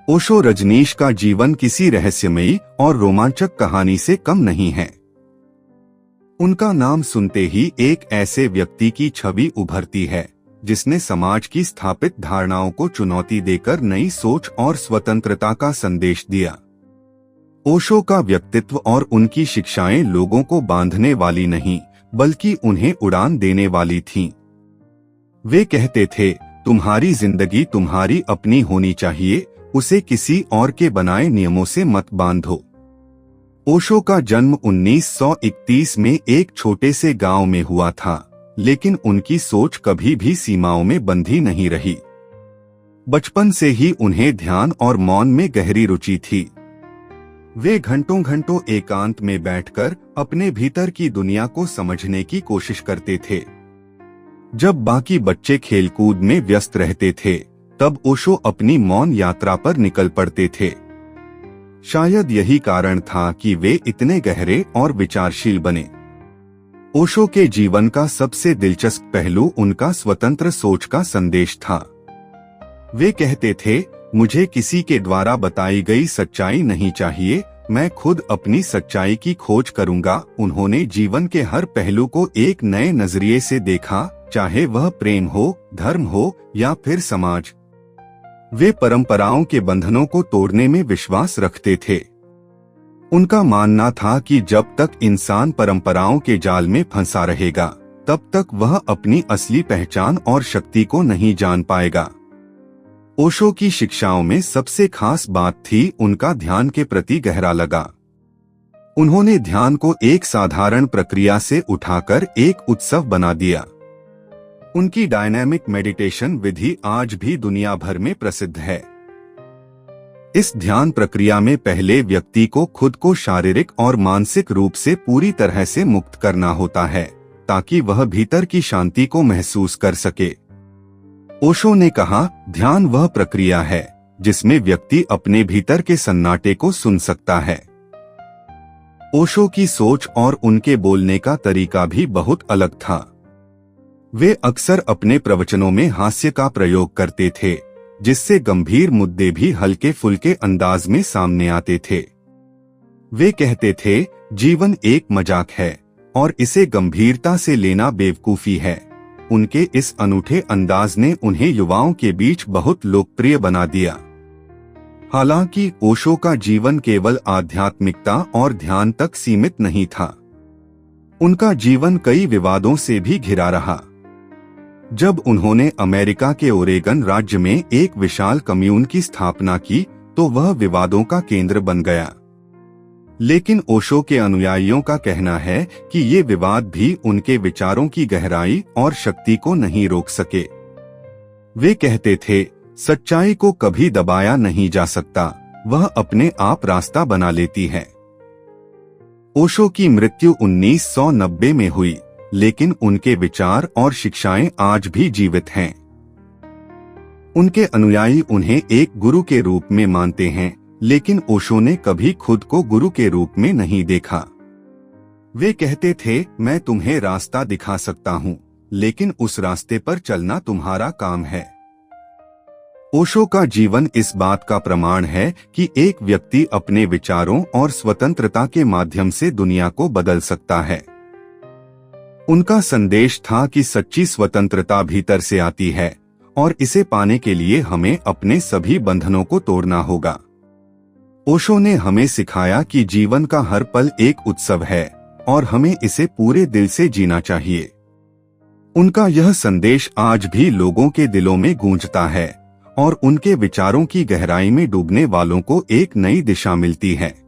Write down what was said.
ओशो रजनीश का जीवन किसी रहस्यमयी और रोमांचक कहानी से कम नहीं है। उनका नाम सुनते ही एक ऐसे व्यक्ति की छवि उभरती है जिसने समाज की स्थापित धारणाओं को चुनौती देकर नई सोच और स्वतंत्रता का संदेश दिया। ओशो का व्यक्तित्व और उनकी शिक्षाएं लोगों को बांधने वाली नहीं बल्कि उन्हें उड़ान देने वाली थीं। वे कहते थे, तुम्हारी जिंदगी तुम्हारी अपनी होनी चाहिए, उसे किसी और के बनाए नियमों से मत बांधो। ओशो का जन्म 1931 में एक छोटे से गांव में हुआ था, लेकिन उनकी सोच कभी भी सीमाओं में बंधी नहीं रही। बचपन से ही उन्हें ध्यान और मौन में गहरी रुचि थी। वे घंटों घंटों एकांत में बैठकर अपने भीतर की दुनिया को समझने की कोशिश करते थे। जब बाकी बच्चे खेलकूद में व्यस्त रहते थे, तब ओशो अपनी मौन यात्रा पर निकल पड़ते थे। शायद यही कारण था कि वे इतने गहरे और विचारशील बने। ओशो के जीवन का सबसे दिलचस्प पहलू उनका स्वतंत्र सोच का संदेश था। वे कहते थे, मुझे किसी के द्वारा बताई गई सच्चाई नहीं चाहिए, मैं खुद अपनी सच्चाई की खोज करूंगा। उन्होंने जीवन के हर पहलू को एक नए नजरिए से देखा, चाहे वह प्रेम हो, धर्म हो या फिर समाज। वे परंपराओं के बंधनों को तोड़ने में विश्वास रखते थे। उनका मानना था कि जब तक इंसान परंपराओं के जाल में फंसा रहेगा, तब तक वह अपनी असली पहचान और शक्ति को नहीं जान पाएगा। ओशो की शिक्षाओं में सबसे खास बात थी उनका ध्यान के प्रति गहरा लगाव। उन्होंने ध्यान को एक साधारण प्रक्रिया से उठाकर एक उत्सव बना दिया। उनकी डायनामिक मेडिटेशन विधि आज भी दुनिया भर में प्रसिद्ध है। इस ध्यान प्रक्रिया में पहले व्यक्ति को खुद को शारीरिक और मानसिक रूप से पूरी तरह से मुक्त करना होता है, ताकि वह भीतर की शांति को महसूस कर सके। ओशो ने कहा, ध्यान वह प्रक्रिया है जिसमें व्यक्ति अपने भीतर के सन्नाटे को सुन सकता है। ओशो की सोच और उनके बोलने का तरीका भी बहुत अलग था। वे अक्सर अपने प्रवचनों में हास्य का प्रयोग करते थे, जिससे गंभीर मुद्दे भी हल्के फुल्के अंदाज में सामने आते थे। वे कहते थे, जीवन एक मजाक है और इसे गंभीरता से लेना बेवकूफी है। उनके इस अनूठे अंदाज ने उन्हें युवाओं के बीच बहुत लोकप्रिय बना दिया। हालांकि ओशो का जीवन केवल आध्यात्मिकता और ध्यान तक सीमित नहीं था। उनका जीवन कई विवादों से भी घिरा रहा। जब उन्होंने अमेरिका के ओरेगन राज्य में एक विशाल कम्यून की स्थापना की, तो वह विवादों का केंद्र बन गया। लेकिन ओशो के अनुयायियों का कहना है कि ये विवाद भी उनके विचारों की गहराई और शक्ति को नहीं रोक सके। वे कहते थे, सच्चाई को कभी दबाया नहीं जा सकता, वह अपने आप रास्ता बना लेती है। ओशो की मृत्यु 1990 में हुई, लेकिन उनके विचार और शिक्षाएं आज भी जीवित हैं। उनके अनुयायी उन्हें एक गुरु के रूप में मानते हैं, लेकिन ओशो ने कभी खुद को गुरु के रूप में नहीं देखा। वे कहते थे, मैं तुम्हें रास्ता दिखा सकता हूं, लेकिन उस रास्ते पर चलना तुम्हारा काम है। ओशो का जीवन इस बात का प्रमाण है कि एक व्यक्ति अपने विचारों और स्वतंत्रता के माध्यम से दुनिया को बदल सकता है। उनका संदेश था कि सच्ची स्वतंत्रता भीतर से आती है और इसे पाने के लिए हमें अपने सभी बंधनों को तोड़ना होगा। ओशो ने हमें सिखाया कि जीवन का हर पल एक उत्सव है और हमें इसे पूरे दिल से जीना चाहिए। उनका यह संदेश आज भी लोगों के दिलों में गूंजता है और उनके विचारों की गहराई में डूबने वालों को एक नई दिशा मिलती है।